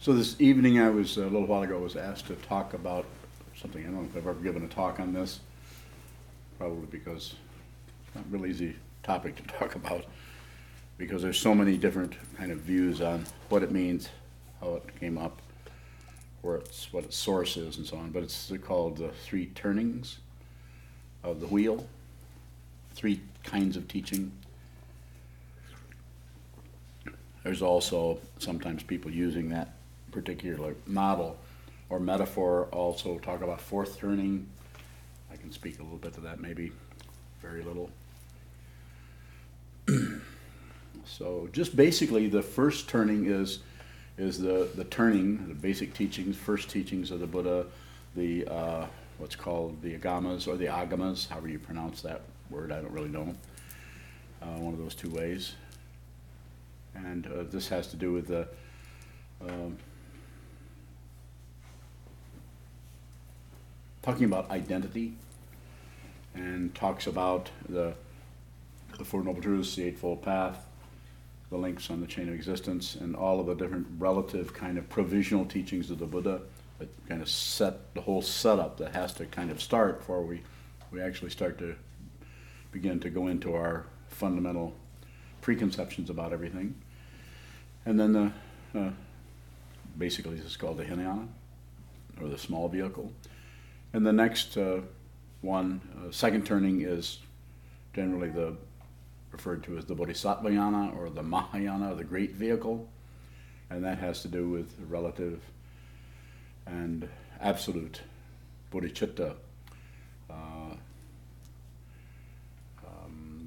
So this evening, I was, a little while ago, was asked to talk about something. I don't know if I've ever given a talk on this, probably because it's not a really easy topic to talk about, because there's so many different kind of views on what it means, how it came up, what its source is, and so on. But it's called the three turnings of the wheel, three kinds of teaching. There's also sometimes people using that particular model or metaphor also talk about fourth turning. I can speak a little bit to that, maybe very little. So just basically the first turning is the turning, the basic teachings, first teachings of the Buddha, the what's called the agamas or the agamas, however you pronounce that word, I don't really know. One of those two ways. And this has to do with the talking about identity, and talks about the Four Noble Truths, the Eightfold Path, the links on the chain of existence, and all of the different relative kind of provisional teachings of the Buddha that kind of set the whole setup that has to kind of start before we actually start to begin to go into our fundamental preconceptions about everything. And then basically this is called the Hinayana, or the small vehicle. And the next second turning is generally referred to as the Bodhisattvayana or the Mahayana, the great vehicle. And that has to do with relative and absolute bodhicitta,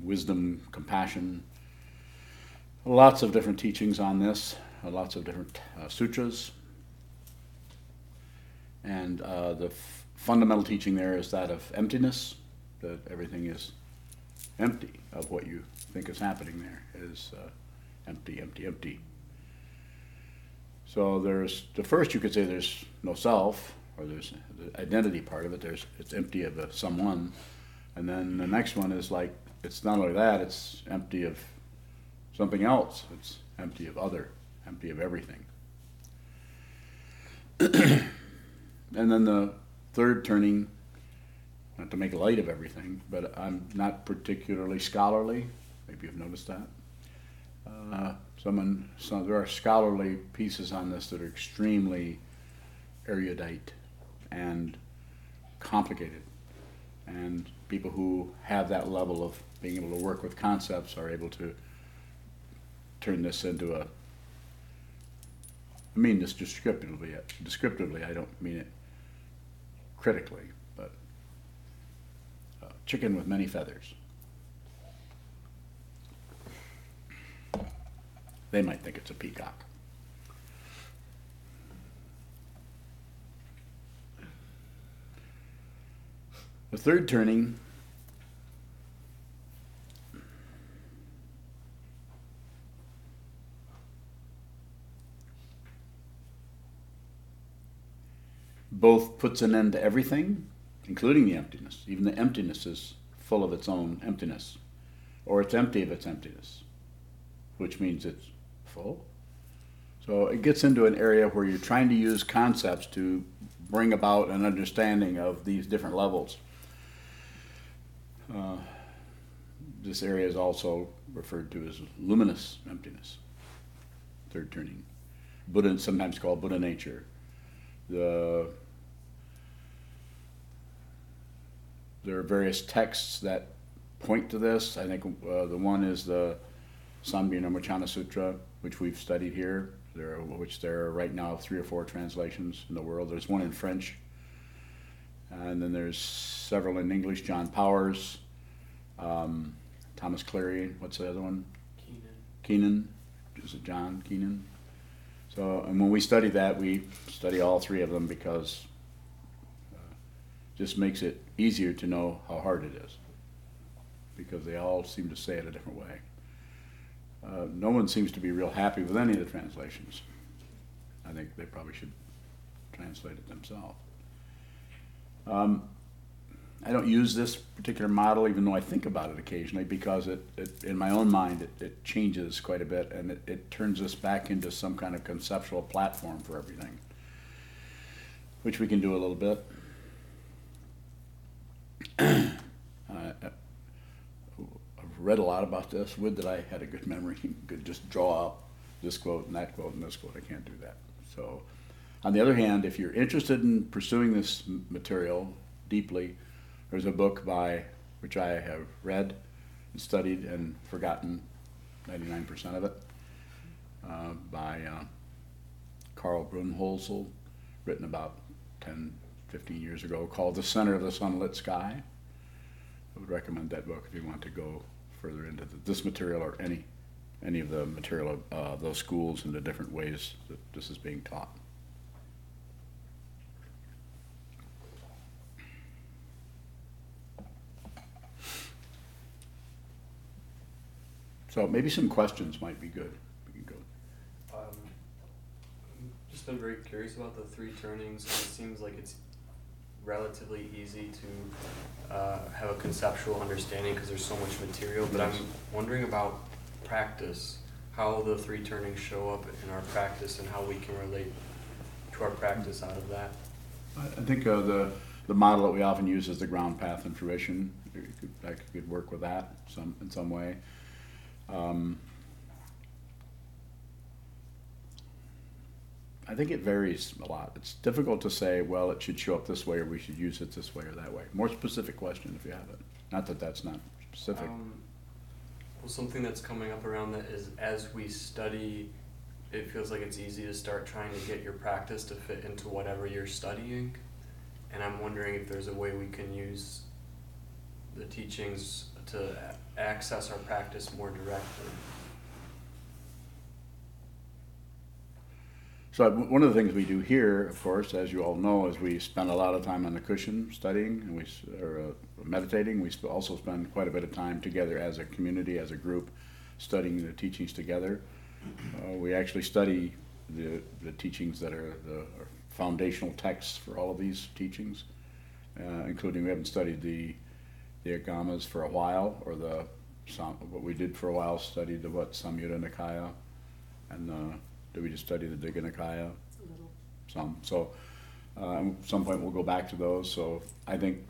wisdom, compassion. Lots of different teachings on this, lots of different sutras. And the fundamental teaching there is that of emptiness, that everything is empty of what you think is happening there. It is empty, empty, empty. So there's, the first you could say there's no self, or there's the identity part of it, it's empty of a someone. And then the next one is like, it's not only that, it's empty of something else. It's empty of other, empty of everything. And then the third turning, not to make light of everything, but I'm not particularly scholarly. Maybe you've noticed that. There are scholarly pieces on this that are extremely erudite and complicated. And people who have that level of being able to work with concepts are able to turn this into I mean this descriptively, I don't mean it critically, but chicken with many feathers. They might think it's a peacock. The third turning both puts an end to everything, including the emptiness. Even the emptiness is full of its own emptiness, or it's empty of its emptiness, which means it's full. So it gets into an area where you're trying to use concepts to bring about an understanding of these different levels. This area is also referred to as luminous emptiness, third turning. Buddha is sometimes called Buddha nature. There are various texts that point to this. I think the one is the Samgya Sutra, which we've studied here, there are right now 3 or 4 translations in the world. There's one in French, and then there's several in English. John Powers, Thomas Cleary, what's the other one? Keenan. Is it John Keenan? So, and when we study that, we study all 3 of them because it just makes it easier to know how hard it is, because they all seem to say it a different way. No one seems to be real happy with any of the translations. I think they probably should translate it themselves. I don't use this particular model, even though I think about it occasionally, because it in my own mind, it changes quite a bit, and it turns us back into some kind of conceptual platform for everything, which we can do a little bit. I've read a lot about this. Would that I had a good memory, could just draw up this quote and that quote and this quote. I can't do that. So, on the other hand, if you're interested in pursuing this material deeply, there's a book by which I have read and studied and forgotten 99% of it, by Carl Brunholzl, written about 10, 15 years ago, called The Center of the Sunlit Sky. I would recommend that book if you want to go further into this material or any of the material of those schools and the different ways that this is being taught. So maybe some questions might be good. We can go. Just been very curious about the three turnings, and it seems like it's relatively easy to have a conceptual understanding because there's so much material, but I'm wondering about practice, how the three turnings show up in our practice and how we can relate to our practice out of that. I think the model that we often use is the ground path and fruition. I could work with that in some way. I think it varies a lot. It's difficult to say, well, it should show up this way or we should use it this way or that way. More specific question if you have it. Not that that's not specific. Well, something that's coming up around that is as we study, it feels like it's easy to start trying to get your practice to fit into whatever you're studying. And I'm wondering if there's a way we can use the teachings to access our practice more directly. So one of the things we do here, of course, as you all know, is we spend a lot of time on the cushion studying and meditating. We also spend quite a bit of time together as a community, as a group, studying the teachings together. We actually study the teachings that are the foundational texts for all of these teachings, including we haven't studied the Agamas for a while, or what we did for a while studied the Samyutta Nikaya, and did we just study the Digha Nikaya? A little. Some. So at some point we'll go back to those. So I think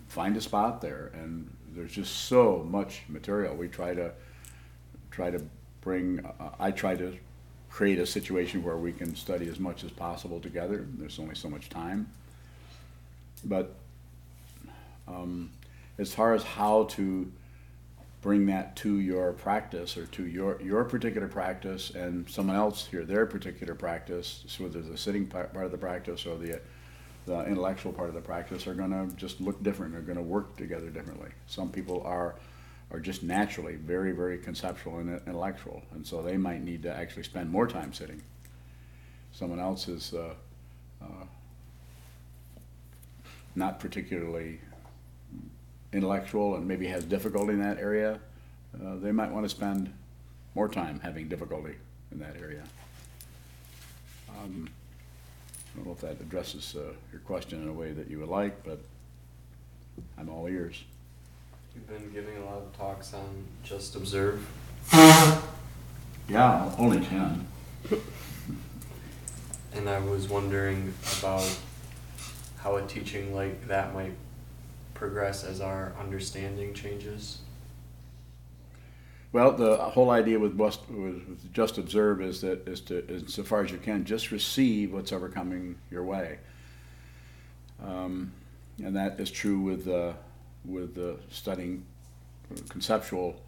find a spot there, and there's just so much material. We try to bring. I try to create a situation where we can study as much as possible together. There's only so much time, but as far as how to bring that to your practice or to your particular practice and someone else here, their particular practice, so whether the sitting part of the practice or the intellectual part of the practice are going to just look different, are going to work together differently. Some people are just naturally very, very conceptual and intellectual, and so they might need to actually spend more time sitting. Someone else is not particularly intellectual and maybe has difficulty in that area, they might want to spend more time having difficulty in that area. I don't know if that addresses your question in a way that you would like, but I'm all ears. You've been giving a lot of talks on just observe. Yeah, only 10. And I was wondering about how a teaching like that might progress as our understanding changes. Well, the whole idea with just observe is to, so far as you can, just receive what's ever coming your way, and that is true with studying conceptual,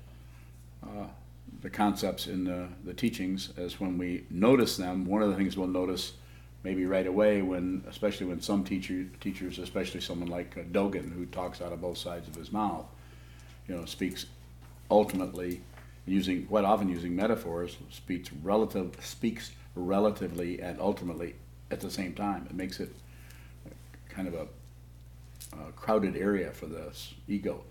the concepts in the teachings. As when we notice them, one of the things we'll notice maybe right away, especially when some teachers, especially someone like Dogen, who talks out of both sides of his mouth, speaks ultimately quite often using metaphors, speaks relatively and ultimately at the same time. It makes it kind of a crowded area for this ego.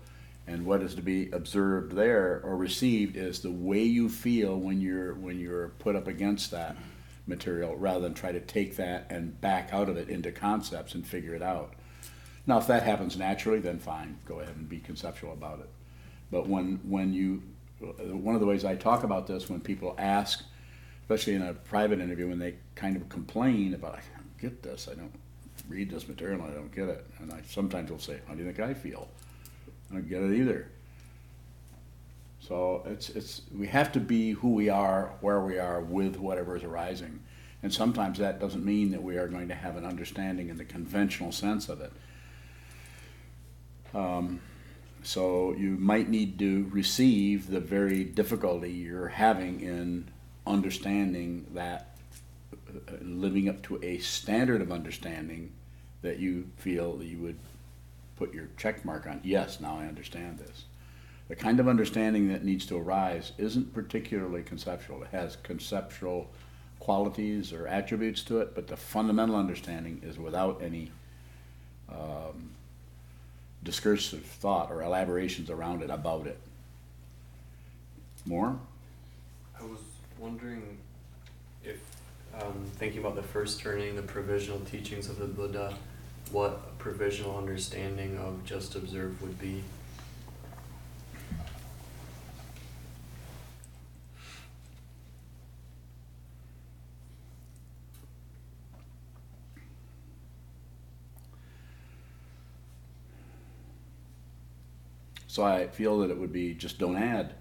And what is to be observed there or received is the way you feel when you're put up against that material, rather than try to take that and back out of it into concepts and figure it out. Now, if that happens naturally, then fine, go ahead and be conceptual about it. But when you, one of the ways I talk about this, when people ask, especially in a private interview, when they kind of complain about, I don't get this, I don't read this material, I don't get it. And I sometimes will say, how do you think I feel? I don't get it either. So we have to be who we are, where we are, with whatever is arising. And sometimes that doesn't mean that we are going to have an understanding in the conventional sense of it. So you might need to receive the very difficulty you're having in understanding that, living up to a standard of understanding that you feel that you would put your check mark on. Yes, now I understand this. The kind of understanding that needs to arise isn't particularly conceptual. It has conceptual qualities or attributes to it, but the fundamental understanding is without any discursive thought or elaborations around it about it. More? I was wondering if, thinking about the first turning, the provisional teachings of the Buddha, what a provisional understanding of just observe would be. So I feel that it would be just don't add.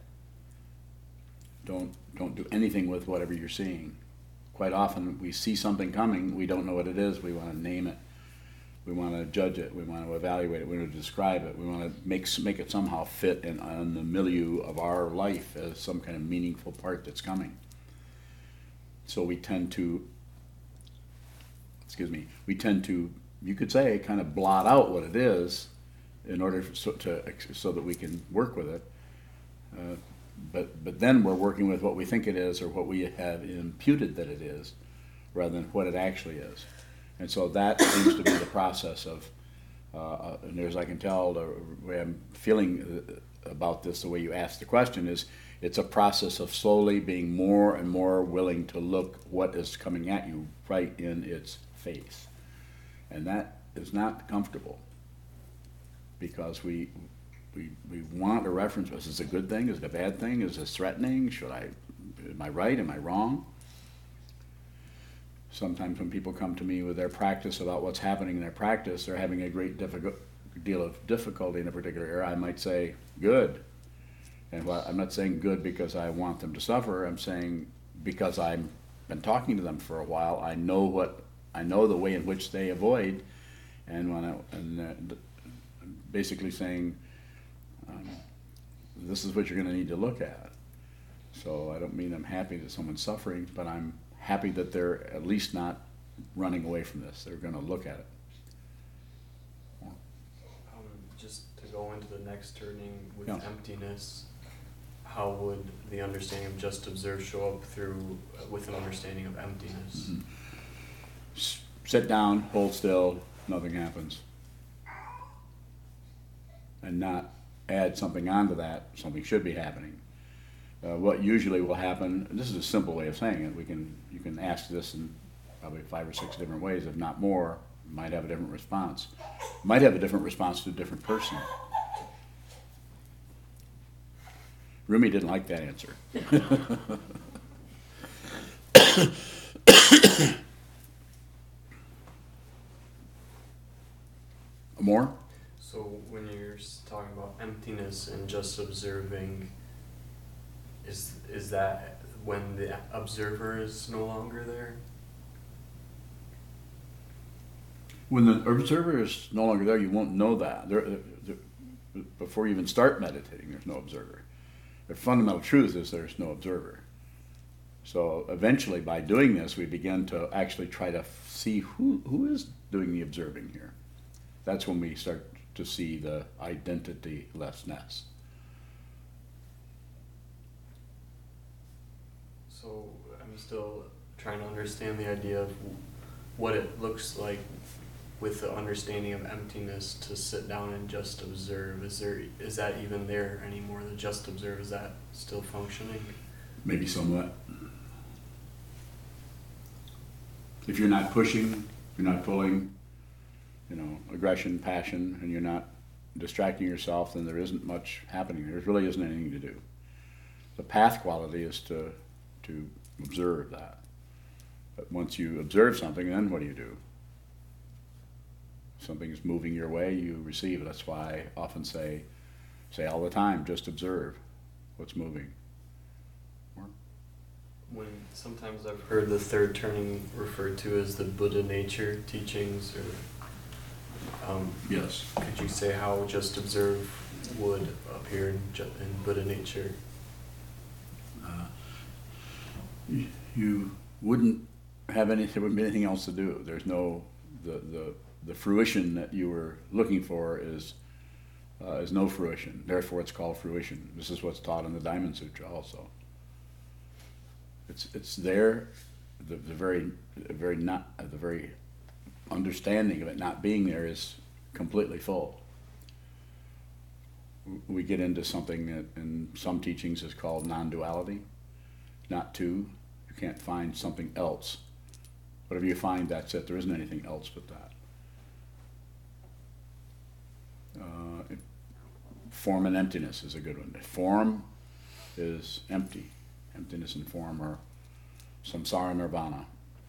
Don't do anything with whatever you're seeing. Quite often we see something coming, we don't know what it is, we want to name it, we want to judge it, we want to evaluate it, we want to describe it, we want to make it somehow fit on the milieu of our life as some kind of meaningful part that's coming. So we tend to, you could say, kind of blot out what it is in order so that we can work with it. But then we're working with what we think it is or what we have imputed that it is rather than what it actually is. And so that seems to be the process of, and as I can tell, the way I'm feeling about this, the way you asked the question is, it's a process of slowly being more and more willing to look what is coming at you right in its face. And that is not comfortable, because we want a reference. Is this a good thing? Is it a bad thing? Is this threatening? Am I right? Am I wrong? Sometimes when people come to me with their practice about what's happening in their practice, they're having a great deal of difficulty in a particular area. I might say, good. And I'm not saying good because I want them to suffer. I'm saying because I've been talking to them for a while, I know the way in which they avoid, and basically saying, this is what you're going to need to look at. So I don't mean I'm happy that someone's suffering, but I'm happy that they're at least not running away from this. They're going to look at it. Just to go into the next turning with Yeah. emptiness, how would the understanding of just observe show up with an understanding of emptiness? Mm-hmm. Sit down, hold still, nothing happens. And not add something onto that, something should be happening. What usually will happen, this is a simple way of saying it, you can ask this in probably 5 or 6 different ways, if not more, might have a different response. Might have a different response to a different person. Rumi didn't like that answer. More? So when you're talking about emptiness and just observing, is that when the observer is no longer there? When the observer is no longer there, you won't know that. Before you even start meditating, there's no observer. The fundamental truth is there's no observer. So eventually, by doing this, we begin to actually try to see who is doing the observing here. That's when we start to see the identitylessness. So I'm still trying to understand the idea of what it looks like with the understanding of emptiness to sit down and just observe. Is that even there anymore? The just observe, is that still functioning? Maybe somewhat. If you're not pushing, you're not pulling, aggression, passion, and you're not distracting yourself, then there isn't much happening. There really isn't anything to do. The path quality is to observe that. But once you observe something, then what do? Something's moving your way, you receive it. That's why I often say all the time, just observe what's moving. When sometimes I've heard the third turning referred to as the Buddha nature teachings, or Yes. could you say how just observe would appear in Buddha nature? You wouldn't have there wouldn't be anything else to do. There's no the fruition that you were looking for is no fruition. Therefore, it's called fruition. This is what's taught in the Diamond Sutra also. It's there. The very understanding of it not being there is completely full. We get into something that in some teachings is called non-duality. Not two. You can't find something else. Whatever you find, that's it. There isn't anything else but that. Form and emptiness is a good one. Form is empty. Emptiness and form are samsara nirvana.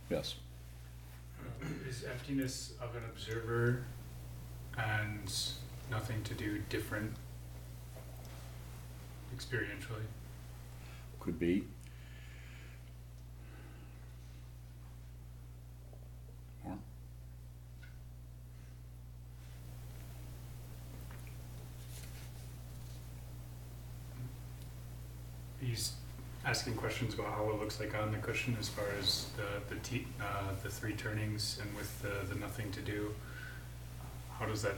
Yes? Is emptiness of an observer and nothing to do different experientially? Could be. More? He's asking questions about how it looks like on the cushion as far as the three turnings and with the nothing to do. How does that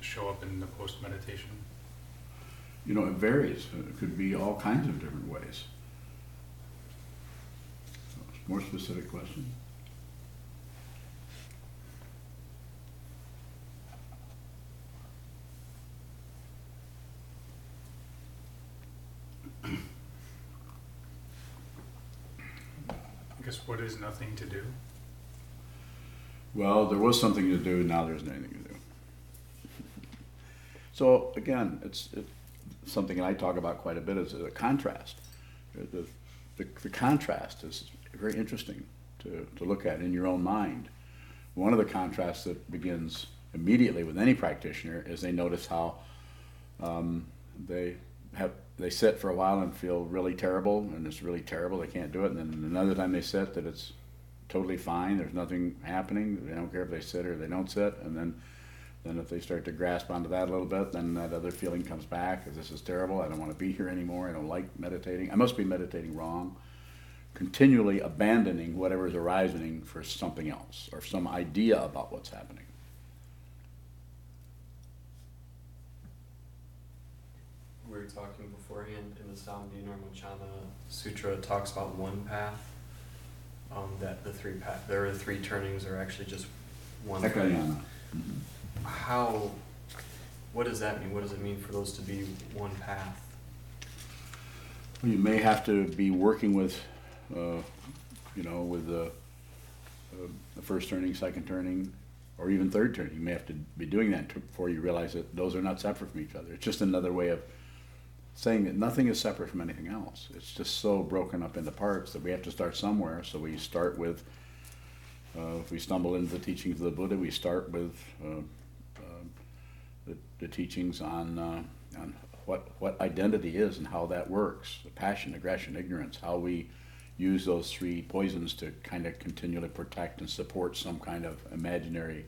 show up in the post meditation? It varies. It could be all kinds of different ways. More specific question? I guess what is nothing to do? Well, there was something to do, now there's nothing to do. So again, it's something I talk about quite a bit is a contrast. The contrast is very interesting to look at in your own mind. One of the contrasts that begins immediately with any practitioner is they notice how they sit for a while and feel really terrible, and it's really terrible, they can't do it, and then another time they sit that it's totally fine, there's nothing happening, they don't care if they sit or they don't sit, and then if they start to grasp onto that a little bit, then that other feeling comes back, this is terrible, I don't want to be here anymore, I don't like meditating, I must be meditating wrong. Continually abandoning whatever is arising for something else, or some idea about what's happening. We were talking beforehand in the Samdi Normochana Sutra, it talks about one path, that there are three turnings are actually just one path. Mm-hmm. What does that mean? What does it mean for those to be one path? Well, you may have to be working with, with the first turning, second turning, or even third turning. You may have to be doing that before you realize that those are not separate from each other. It's just another way of saying that nothing is separate from anything else. It's just so broken up into parts that we have to start somewhere. So we start with, if we stumble into the teachings of the Buddha, we start with the teachings on what identity is and how that works. Passion, aggression, ignorance, how we use those three poisons to kind of continually protect and support some kind of imaginary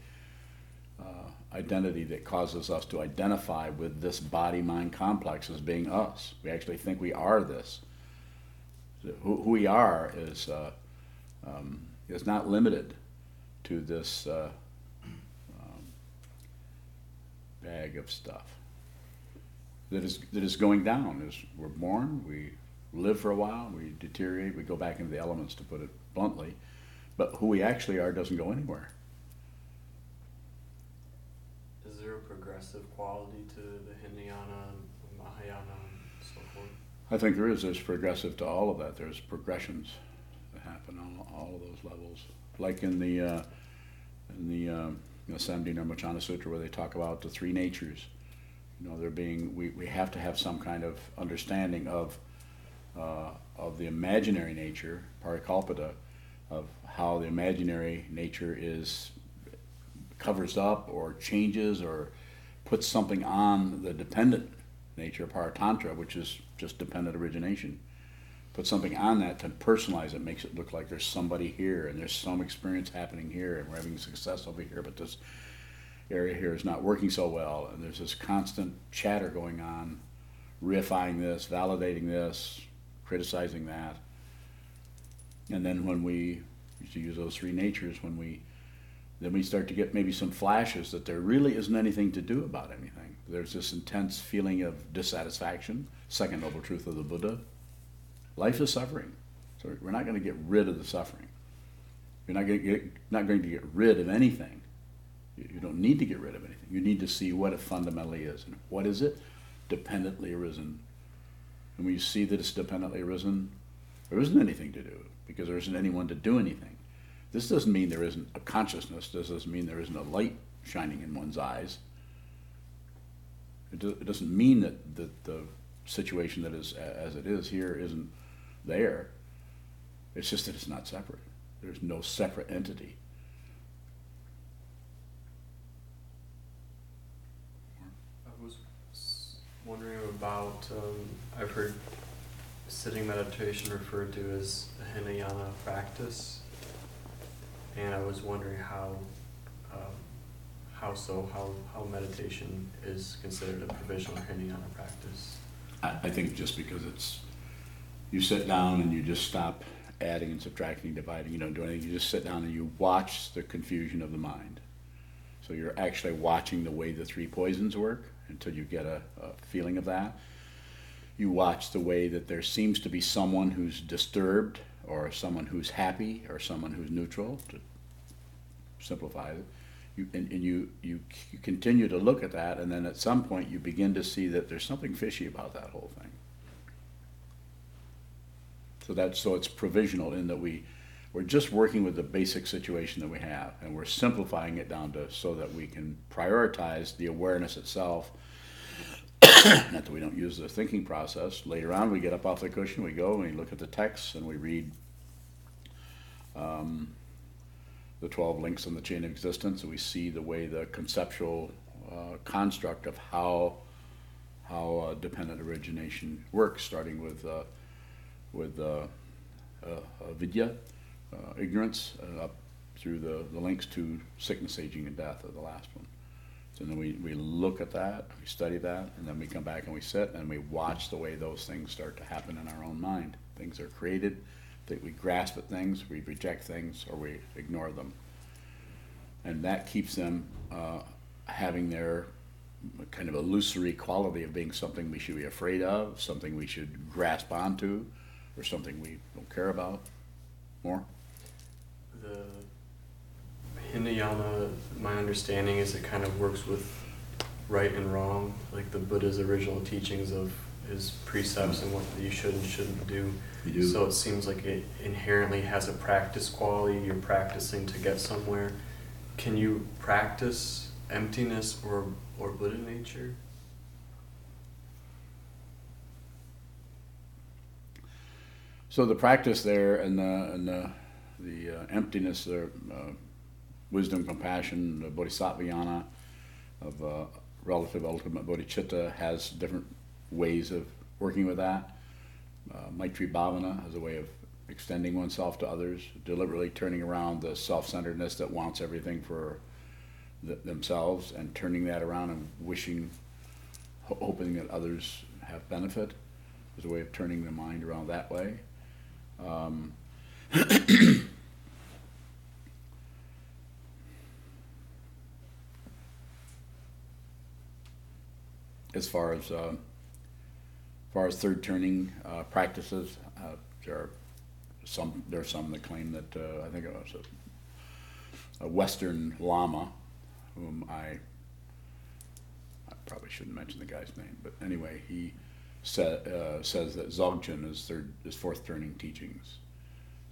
identity that causes us to identify with this body-mind complex as being us. We actually think we are this. Who we are is not limited to this bag of stuff that is going down. As we're born, we live for a while, we deteriorate, we go back into the elements, to put it bluntly, but who we actually are doesn't go anywhere. Is there a progressive quality to the Hinayana, Mahayana, and so forth? I think there is. There's progressive to all of that. There's progressions that happen on all of those levels. Like in the Samdi Nirmachana Sutra, where they talk about the three natures. We have to have some kind of understanding of the imaginary nature, parikalpita, of how the imaginary nature covers up or changes or puts something on the dependent nature, paratantra, which is just dependent origination. Put something on that to personalize it, makes it look like there's somebody here and there's some experience happening here and we're having success over here, but this area here is not working so well, and there's this constant chatter going on, reifying this, validating this, criticizing that. And then when we used to use those three natures, then we start to get maybe some flashes that there really isn't anything to do about anything. There's this intense feeling of dissatisfaction, second noble truth of the Buddha. Life is suffering, so we're not going to get rid of the suffering. You're not going to get rid of anything. You don't need to get rid of anything. You need to see what it fundamentally is. And what is it? Dependently arisen. And when you see that it's dependently arisen, there isn't anything to do, because there isn't anyone to do anything. This doesn't mean there isn't a consciousness. This doesn't mean there isn't a light shining in one's eyes. It doesn't mean that the situation that is as it is here isn't there. It's just that it's not separate. There's no separate entity. I was wondering about, I've heard sitting meditation referred to as a Hinayana practice, and I was wondering how meditation is considered a provisional Hinayana practice. I think just because you sit down and you just stop adding and subtracting, dividing, you don't do anything, you just sit down and you watch the confusion of the mind. So you're actually watching the way the three poisons work until you get a feeling of that. You watch the way that there seems to be someone who's disturbed, or someone who's happy, or someone who's neutral, to simplify it. You continue to look at that, and then at some point you begin to see that there's something fishy about that whole thing. So it's provisional in that we're just working with the basic situation that we have, and we're simplifying it down so that we can prioritize the awareness itself. Not that we don't use the thinking process. Later on, we get up off the cushion, we go and we look at the texts, and we read the 12 links in the chain of existence, and we see the way the conceptual construct of how dependent origination works, starting with vidya, ignorance, up through the links to sickness, aging, and death, are the last one. So then we look at that, we study that, and then we come back and we sit and we watch the way those things start to happen in our own mind. Things are created, that we grasp at things, we reject things, or we ignore them. And that keeps them having their kind of illusory quality of being something we should be afraid of, something we should grasp onto, or something we don't care about more. The Hinayana, my understanding is it kind of works with right and wrong, like the Buddha's original teachings of his precepts and what you should and shouldn't do. So it seems like it inherently has a practice quality. You're practicing to get somewhere. Can you practice emptiness or Buddha nature? So the practice there and the emptiness, the wisdom, compassion, the bodhisattva jnana of relative ultimate bodhicitta has different ways of working with that. Maitri Bhavana has a way of extending oneself to others, deliberately turning around the self-centeredness that wants everything for themselves, and turning that around and hoping that others have benefit. There's a way of turning the mind around that way. As far as third turning practices, there are some that claim that I think it was a Western Lama, whom I probably shouldn't mention the guy's name, but anyway, he says that Dzogchen is fourth turning teachings.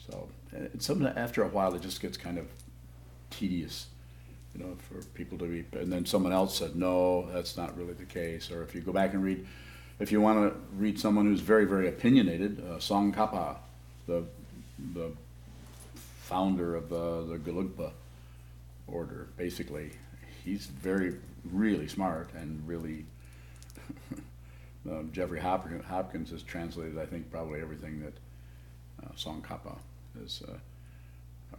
So it's something that after a while it just gets kind of tedious for people to be, and then someone else said, no, that's not really the case. Or if you go back and read, if you want to read someone who's very, very opinionated, Song Kappa, the founder of the Gelugpa order, basically, he's really smart and really, Jeffrey Hopkins has translated, I think, probably everything that Song Kappa has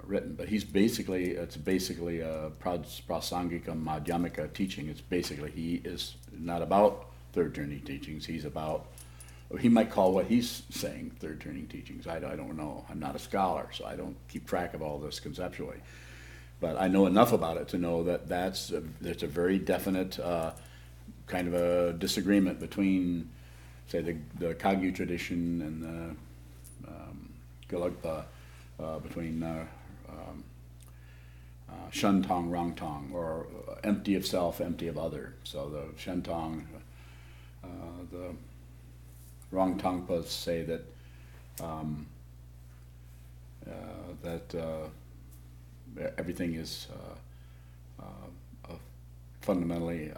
written, but it's basically a prasangika madhyamika teaching. It's basically, he is not about third turning teachings. He might call what he's saying third turning teachings. I don't know. I'm not a scholar, so I don't keep track of all this conceptually. But I know enough about it to know that there's a very definite kind of a disagreement between, say, the Kagyu tradition and the Gelugpa, between Shentong, Rangtong, or empty of self, empty of other. So the Shentong, the Rangtongpas say that everything is fundamentally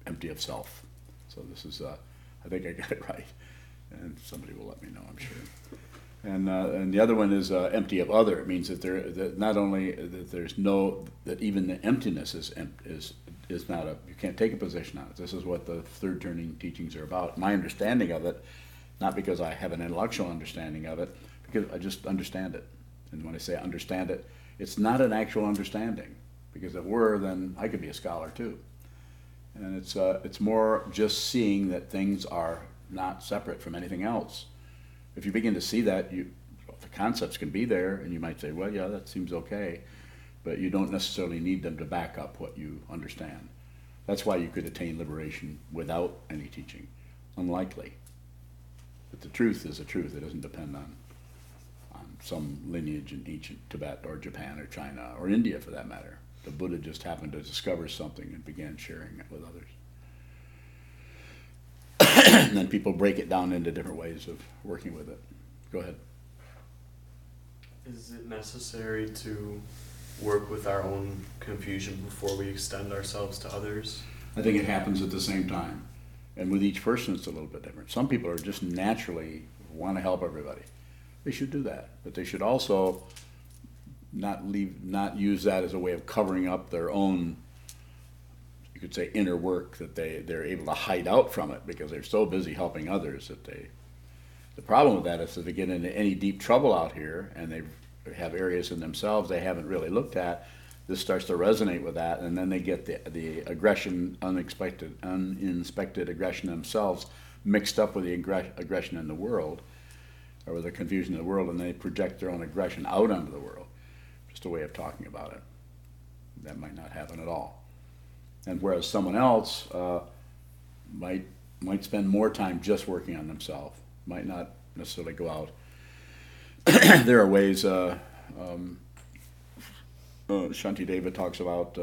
empty of self. So this is, I think I got it right, and somebody will let me know, I'm sure. And the other one is empty of other. It means that not only that even the emptiness is not you can't take a position on it. This is what the third turning teachings are about. My understanding of it, not because I have an intellectual understanding of it, because I just understand it. And when I say understand it, it's not an actual understanding, because if it were, then I could be a scholar too. And it's more just seeing that things are not separate from anything else. If you begin to see that, the concepts can be there, and you might say, well, yeah, that seems okay, but you don't necessarily need them to back up what you understand. That's why you could attain liberation without any teaching. Unlikely. But the truth is the truth. It doesn't depend on some lineage in ancient Tibet or Japan or China or India, for that matter. The Buddha just happened to discover something and began sharing it with others. And then people break it down into different ways of working with it. Go ahead. Is it necessary to work with our own confusion before we extend ourselves to others? I think it happens at the same time. And with each person it's a little bit different. Some people are just naturally want to help everybody. They should do that. But they should also not use that as a way of covering up their own, you could say, inner work, that they're able to hide out from it because they're so busy helping others that the problem with that is that they get into any deep trouble out here and they have areas in themselves they haven't really looked at. This starts to resonate with that, and then they get the aggression, uninspected aggression themselves mixed up with the aggression in the world, or with the confusion in the world, and they project their own aggression out onto the world. Just a way of talking about it. That might not happen at all. And whereas someone else might spend more time just working on themselves, might not necessarily go out. There are ways, Shantideva talks about,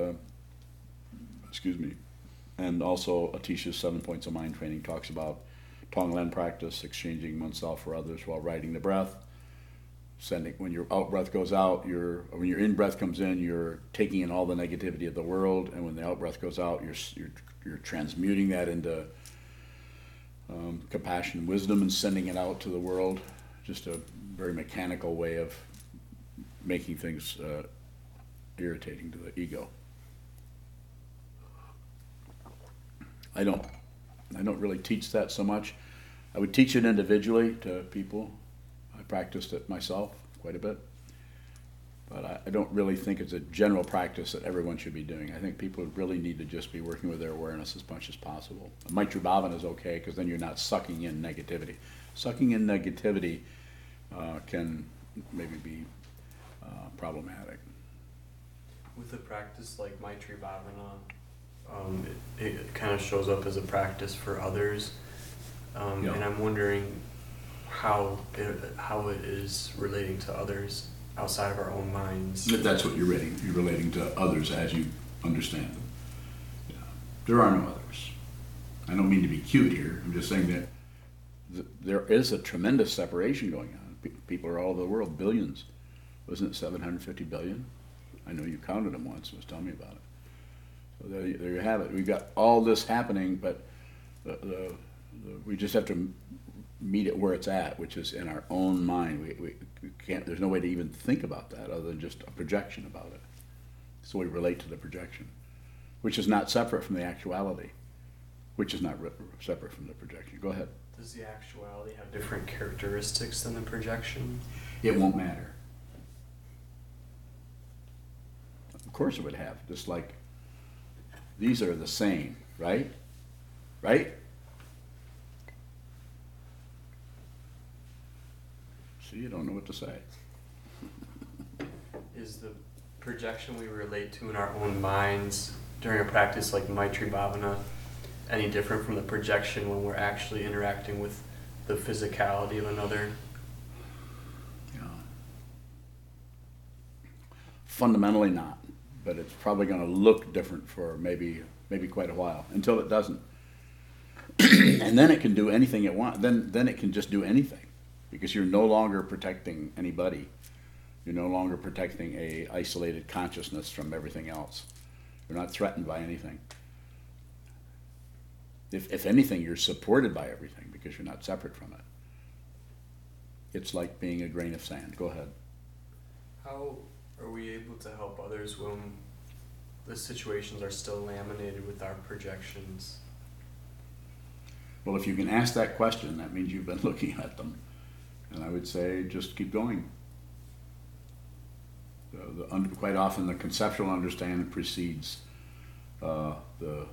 and also Atisha's 7 Points of Mind Training talks about Tonglen practice, exchanging oneself for others while riding the breath. When your out breath goes out, when your in breath comes in, you're taking in all the negativity of the world, and when the out breath goes out, you're transmuting that into compassion, wisdom, and sending it out to the world. Just a very mechanical way of making things irritating to the ego. I don't really teach that so much. I would teach it individually to people. I practiced it myself quite a bit. But I don't really think it's a general practice that everyone should be doing. I think people really need to just be working with their awareness as much as possible. Maitri Bhavana is okay, because then you're not sucking in negativity. Sucking in negativity can maybe be problematic. With a practice like Maitri Bhavana, it kind of shows up as a practice for others, Yeah. and I'm wondering how it is relating to others outside of our own minds. If that's what you're relating to others as you understand them. Yeah. There are no others. I don't mean to be cute here. I'm just saying that there is a tremendous separation going on. People are all over the world, billions. Wasn't it 750 billion? I know you counted them once, was telling me about it. So there you have it. We've got all this happening, but we just have to meet it where it's at, which is in our own mind. We can't, there's no way to even think about that other than just a projection about it. So we relate to the projection, which is not separate from the actuality, which is not separate from the projection. Go ahead. Does the actuality have different characteristics than the projection? It won't matter. Of course it would have, just like these are the same, right? Right? See, you don't know what to say. Is the projection we relate to in our own minds during a practice like Maitri Bhavana any different from the projection when we're actually interacting with the physicality of another? Yeah. Fundamentally not, but it's probably going to look different for maybe quite a while, until it doesn't. And then it can do anything it wants. Then it can just do anything, because you're no longer protecting anybody. You're no longer protecting a isolated consciousness from everything else. You're not threatened by anything. If anything, you're supported by everything because you're not separate from it. It's like being a grain of sand. Go ahead. How are we able to help others when the situations are still laminated with our projections? Well, if you can ask that question, that means you've been looking at them. And I would say just keep going. Quite often the conceptual understanding precedes the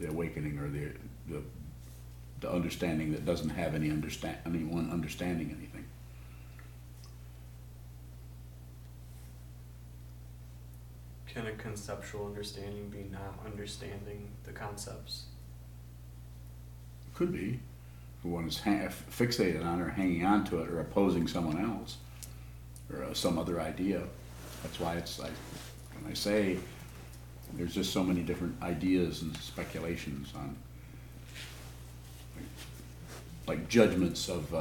awakening, or the understanding that doesn't have anyone understanding anything. Can a conceptual understanding be not understanding the concepts? Could be. If one is fixated on or hanging on to it or opposing someone else or some other idea. That's why it's like, when I say there's just so many different ideas and speculations on, like judgments of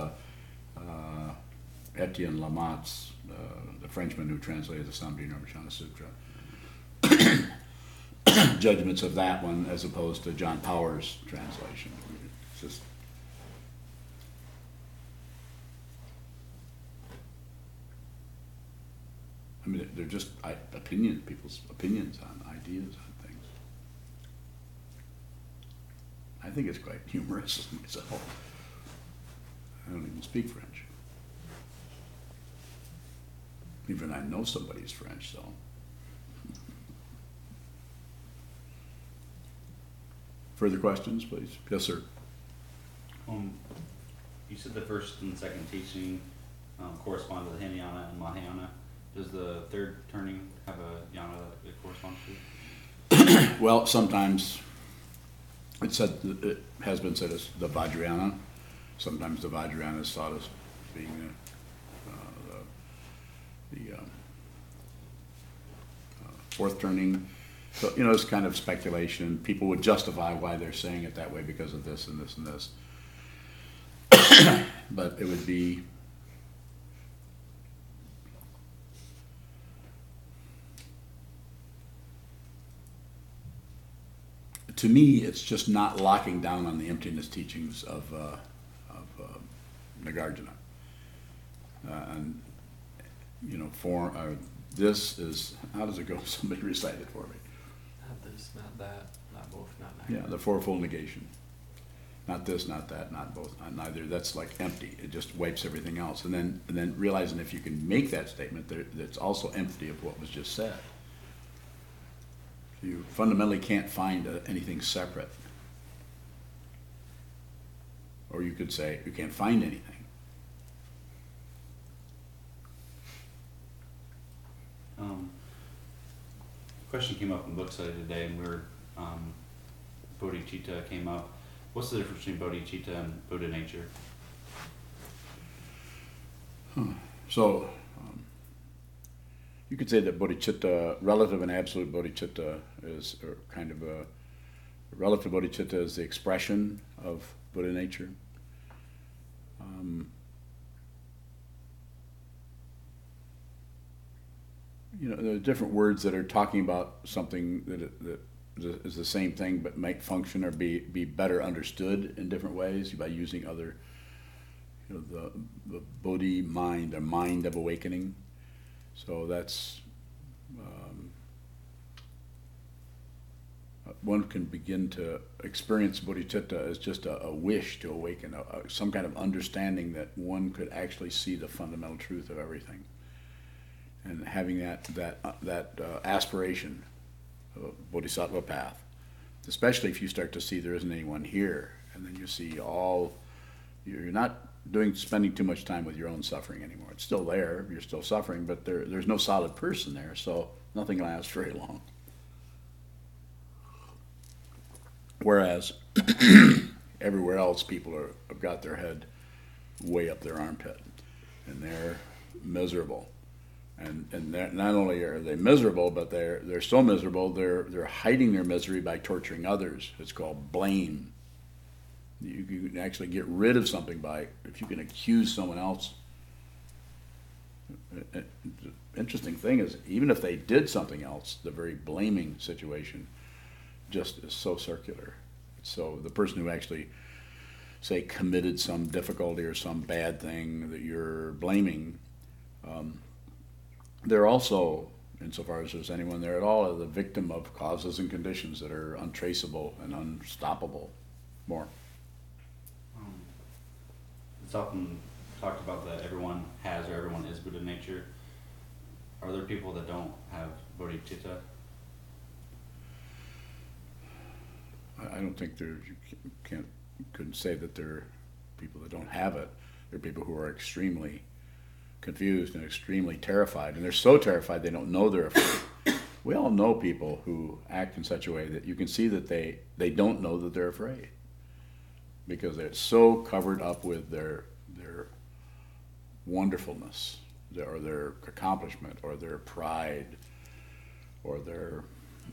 Etienne Lamott's, the Frenchman who translated the Samdhi Nirvana Sutra. Judgments of that one as opposed to John Power's translation. It's just, I mean, they're just people's opinions on ideas on things. I think it's quite humorous myself. I don't even speak French. Even I know somebody's French, so. Further questions, please? Yes, sir. You said the first and second teaching correspond to the Hinayana and Mahayana. Does the third turning have a yana that it corresponds to? Well, sometimes it has been said as the Vajrayana. Sometimes the Vajrayana is thought as being the fourth turning. So, it's kind of speculation. People would justify why they're saying it that way because of this and this and this. But it would be, to me, it's just not locking down on the emptiness teachings of Nagarjuna. And, this is, how does it go? Somebody recite it for me. Not this, not that, not both, not neither. Yeah, the fourfold negation. Not this, not that, not both, not neither. That's like empty. It just wipes everything else. And then realizing if you can make that statement, that's also empty of what was just said. You fundamentally can't find anything separate. Or you could say you can't find anything. Question came up in book study today, and bodhicitta came up. What's the difference between bodhicitta and Buddha nature? So, you could say that bodhicitta, relative and absolute bodhicitta, is kind of a relative bodhicitta is the expression of Buddha nature. there are different words that are talking about something that is the same thing but might function or be better understood in different ways by using other, the Bodhi mind, the mind of awakening. So that's, one can begin to experience bodhicitta as just a wish to awaken, some kind of understanding that one could actually see the fundamental truth of everything. And having that aspiration of a bodhisattva path, especially if you start to see there isn't anyone here, and then you see you're not spending too much time with your own suffering anymore. It's still there, you're still suffering, but there's no solid person there, so nothing lasts very long. Whereas everywhere else, people have got their head way up their armpit, and they're miserable. And not only are they miserable, but they're so miserable they're hiding their misery by torturing others. It's called blame. You can actually get rid of something if you can accuse someone else. The interesting thing is, even if they did something else, the very blaming situation just is so circular. So the person who actually, say, committed some difficulty or some bad thing that you're blaming, they're also, insofar as there's anyone there at all, the victim of causes and conditions that are untraceable and unstoppable. More. It's often talked about that everyone has or everyone is Buddha nature. Are there people that don't have bodhicitta? I don't think couldn't say that there are people that don't have it. There are people who are extremely confused and extremely terrified, and they're so terrified they don't know they're afraid. We all know people who act in such a way that you can see that they don't know that they're afraid, because they're so covered up with their wonderfulness, or their accomplishment, or their pride, or their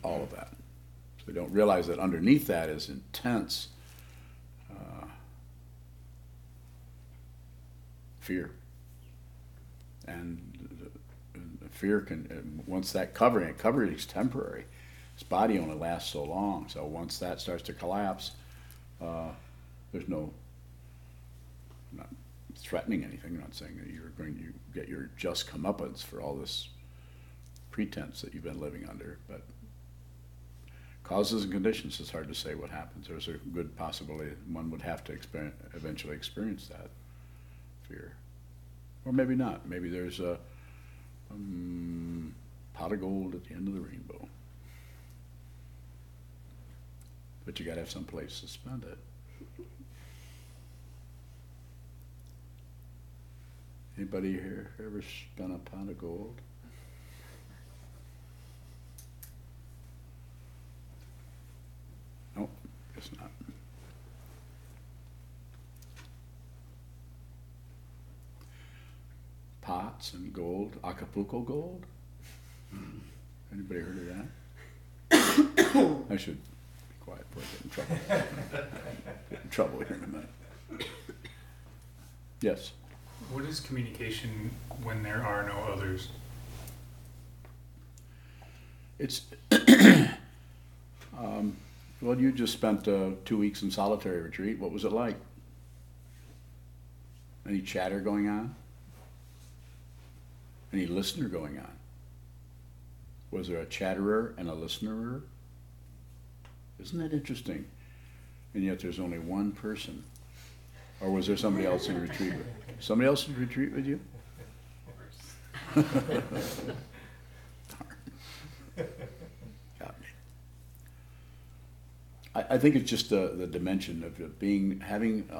all of that. So they don't realize that underneath that is intense fear. And fear can, once that covering is temporary. This body only lasts so long, so once that starts to collapse, there's no, I'm not threatening anything. I'm not saying that you're going to get your just comeuppance for all this pretense that you've been living under, but causes and conditions, it's hard to say what happens. There's a good possibility one would have to eventually experience that fear. Or maybe not. Maybe there's a pot of gold at the end of the rainbow. But you gotta have some place to spend it. Anybody here ever spent a pot of gold? Nope, guess not. Pots and gold, Acapulco gold? Anybody heard of that? I should be quiet before I get in trouble. Get in trouble here in a minute. Yes? What is communication when there are no others? It's, well, you just spent 2 weeks in solitary retreat. What was it like? Any chatter going on? Any listener going on? Was there a chatterer and a listener? Isn't that interesting? And yet there's only one person. Or was there somebody else in retreat? Somebody else in retreat with you? Darn. Got me. I think it's just the dimension of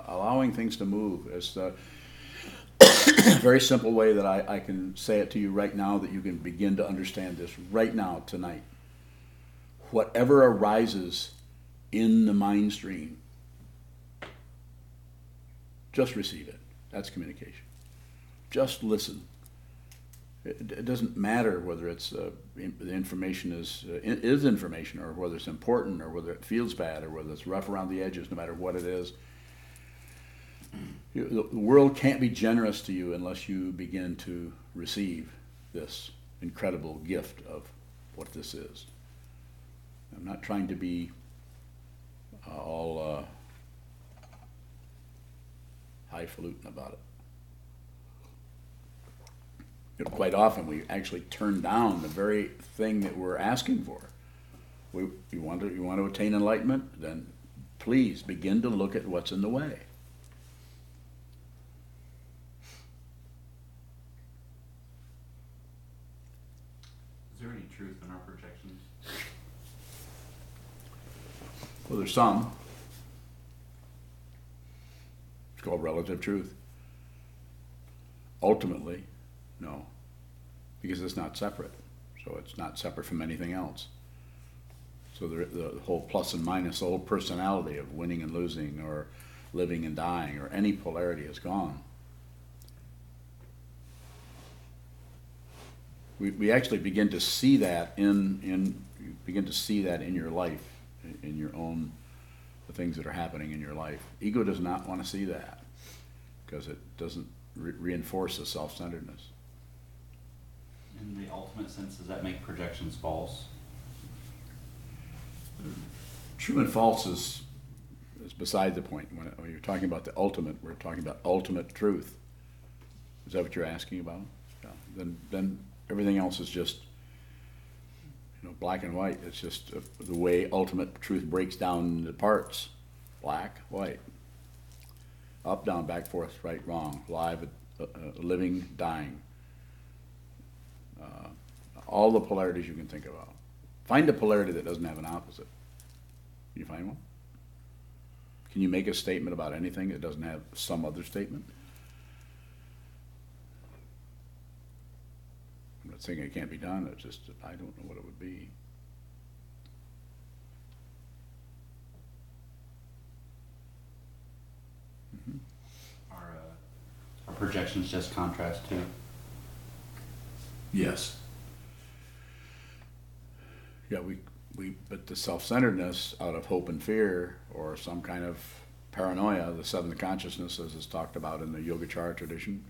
allowing things to move. It's the very simple way that I can say it to you right now, that you can begin to understand this right now, tonight. Whatever arises in the mind stream, just receive it. That's communication. Just listen. It doesn't matter whether it's the information is information, or whether it's important, or whether it feels bad, or whether it's rough around the edges. No matter what it is, the world can't be generous to you unless you begin to receive this incredible gift of what this is. I'm not trying to be all highfalutin about it. You know, quite often we actually turn down the very thing that we're asking for. You want to attain enlightenment? Then please begin to look at what's in the way. Is there any truth in our projections? Well, there's some. It's called relative truth. Ultimately, no, because it's not separate. So it's not separate from anything else. So the whole plus and minus, the whole personality of winning and losing, or living and dying, or any polarity is gone. We actually begin to see that in your life, in your own, the things that are happening in your life. Ego does not want to see that because it doesn't reinforce the self-centeredness. In the ultimate sense, does that make projections false? True and false is beside the point. When you're talking about the ultimate, we're talking about ultimate truth. Is that what you're asking about? Yeah. Then everything else is just, black and white. It's just the way ultimate truth breaks down into parts. Black, white. Up, down, back, forth, right, wrong. Live, living, dying. All the polarities you can think about. Find a polarity that doesn't have an opposite. Can you find one? Can you make a statement about anything that doesn't have some other statement? I'm not saying it can't be done, it's just that I don't know what it would be. Are projections just contrast too? Yes. Yeah, but the self-centeredness out of hope and fear, or some kind of paranoia, the seventh consciousness, as is talked about in the Yogacara tradition,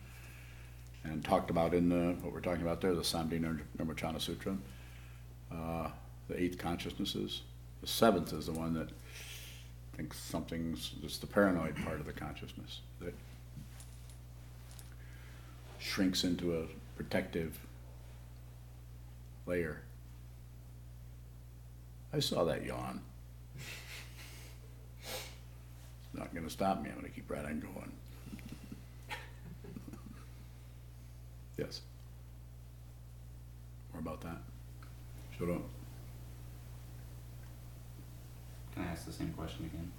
and talked about in what we're talking about there, the Samdhi Nirmachana Sutra, the eighth consciousnesses. The seventh is the one that thinks something's, it's the paranoid part of the consciousness that shrinks into a protective layer. I saw that yawn. It's not going to stop me. I'm going to keep right on going. Yes. More about that? Sure. Can I ask the same question again?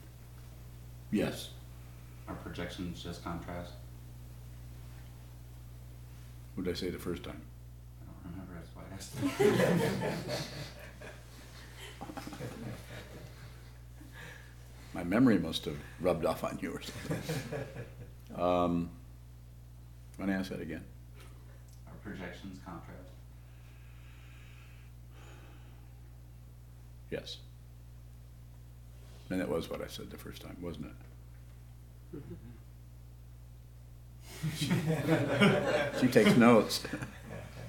Yes. Are projections just contrast? What did I say the first time? I don't remember, that's why I asked. My memory must have rubbed off on you or something. Want to ask that again? Are projections contrast? Yes. And that was what I said the first time, wasn't it? She takes notes.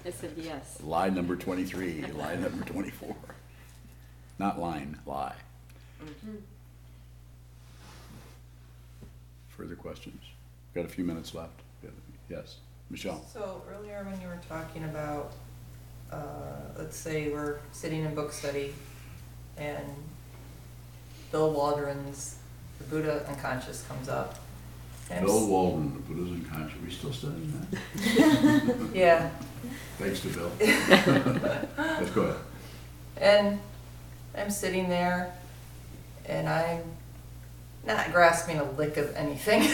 I said yes. Lie number 23, lie number 24. Not line, lie. Mm-hmm. Further questions? Got a few minutes left. Yes, Michelle. So earlier when you were talking about, let's say we're sitting in book study and Bill Waldron's The Buddha Unconscious comes up. And Bill Walden, the Buddha's Unconscious. Are we still studying that? Yeah. Thanks to Bill. Let's go ahead. And I'm sitting there and I'm not grasping a lick of anything.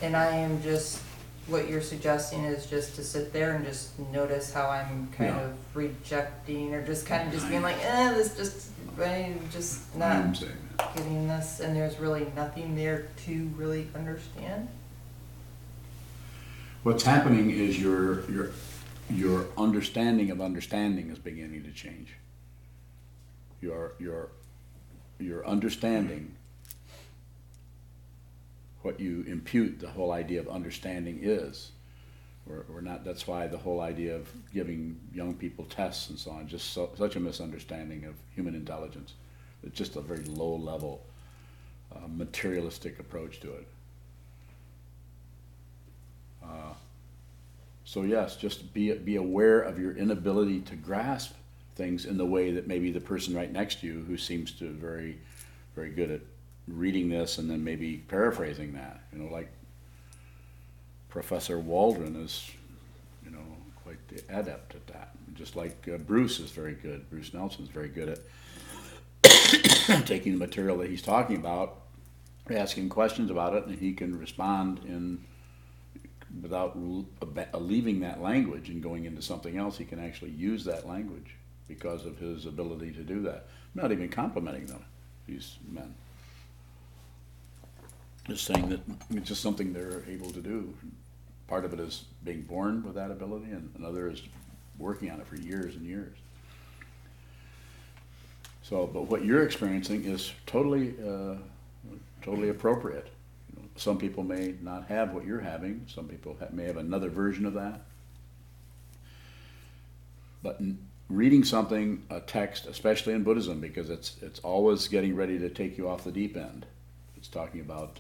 And I am just, what you're suggesting is just to sit there and just notice how I'm kind Yeah. of rejecting, or just kind of just being like, this just, I'm just not I'm saying that. getting this, and there's really nothing there to really understand. What's happening is your understanding of understanding is beginning to change. Your understanding, what you impute the whole idea of understanding is, We're not, that's why the whole idea of giving young people tests and so on, just such a misunderstanding of human intelligence. It's just a very low level, materialistic approach to it. So yes, just be aware of your inability to grasp things in the way that maybe the person right next to you, who seems to very good at reading this and then maybe paraphrasing that, you know, like Professor Waldron is, you know, quite the adept at that. Just like Bruce is very good. Bruce Nelson is very good at taking the material that he's talking about, asking questions about it, and he can respond in without leaving that language and going into something else. He can actually use that language because of his ability to do that. I'm not even complimenting them, these men. Just saying that it's just something they're able to do. Part of it is being born with that ability, and another is working on it for years and years. So, but what you're experiencing is totally appropriate. You know, some people may not have what you're having. Some people may have another version of that. But reading something, a text, especially in Buddhism, because it's always getting ready to take you off the deep end. It's talking about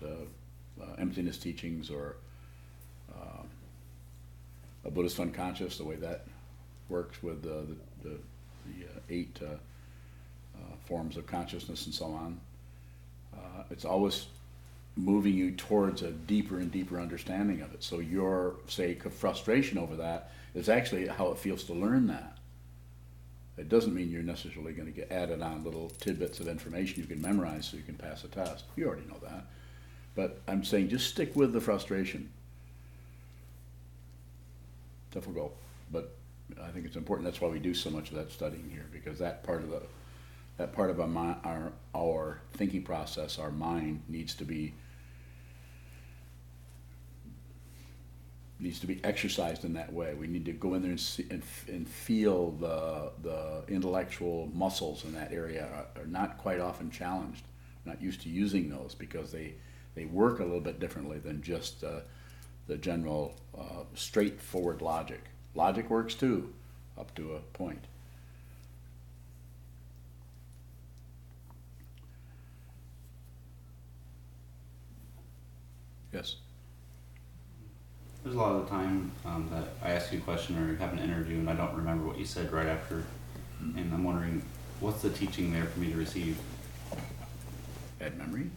emptiness teachings or a Buddhist unconscious, the way that works with the 8 forms of consciousness and so on. It's always moving you towards a deeper and deeper understanding of it. So your, say, frustration over that is actually how it feels to learn that. It doesn't mean you're necessarily going to get added on little tidbits of information you can memorize so you can pass a test. You already know that. But I'm saying just stick with the frustration. Difficult, but I think it's important. That's why we do so much of that studying here, because that part of our thinking process, our mind, needs to be exercised in that way. We need to go in there and feel the intellectual muscles in that area are not quite often challenged. Not used to using those because they work a little bit differently than just the general straightforward logic. Logic works too, up to a point. Yes? There's a lot of the time that I ask you a question or have an interview and I don't remember what you said right after. And I'm wondering, what's the teaching there for me to receive? Bad memory?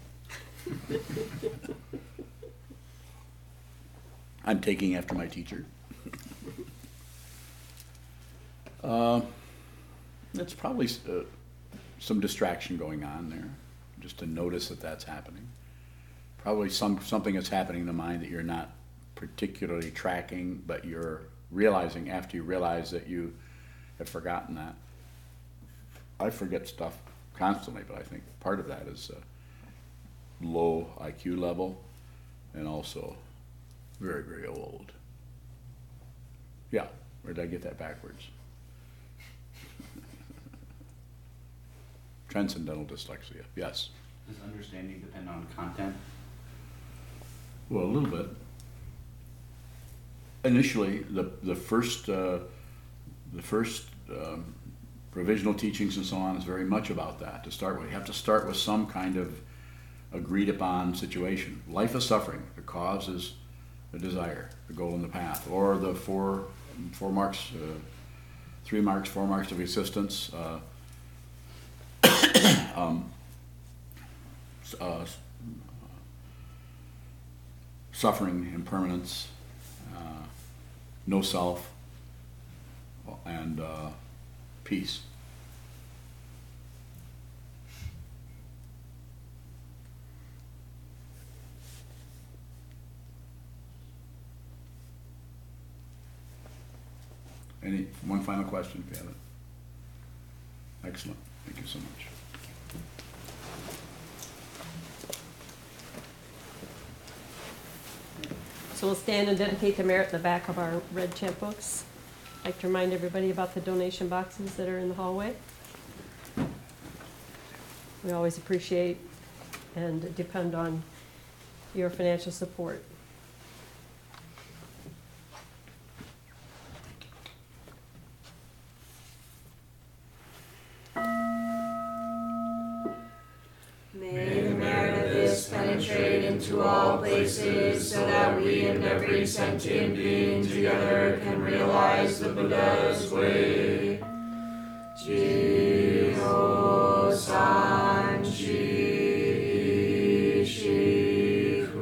I'm taking after my teacher. That's probably some distraction going on there, just to notice that that's happening. Probably something that's happening in the mind that you're not particularly tracking, but you're realizing after you realize that you have forgotten that. I forget stuff constantly, but I think part of that is low IQ level and also very, very old. Yeah, or did I get that backwards? Transcendental dyslexia, yes. Does understanding depend on content? Well, a little bit. Initially, the first provisional teachings and so on is very much about that. To start with, you have to start with some kind of agreed upon situation. Life is suffering. The cause is the desire, the goal, and the path, or the four marks, 3 marks, 4 marks of existence. Suffering, impermanence, no self, and peace. One final question if you have it. Excellent. Thank you so much. So we'll stand and dedicate the merit in the back of our red chant books. I'd like to remind everybody about the donation boxes that are in the hallway. We always appreciate and depend on your financial support. choices so that we and every sentient being together can realize the Buddha's way. Jiho Sanji Shifu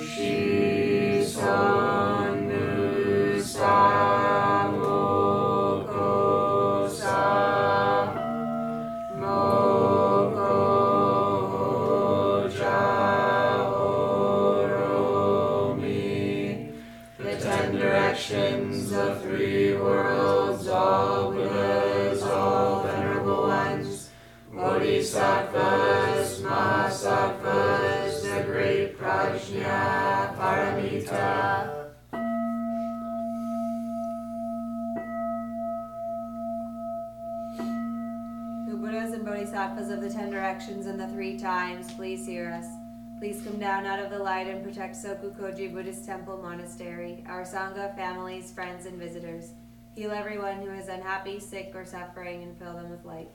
Shison Musa Moko Sa Moko Jaoromi. The 10 directions, the 3 worlds, all Buddhas, all venerable ones, Bodhisattvas, Mahasattvas, the great Prajna Paramita. The Buddhas and Bodhisattvas of the 10 directions and the 3 times, please hear us. Please come down out of the light and protect Sokukoji Buddhist Temple Monastery, our Sangha, families, friends, and visitors. Heal everyone who is unhappy, sick, or suffering, and fill them with light.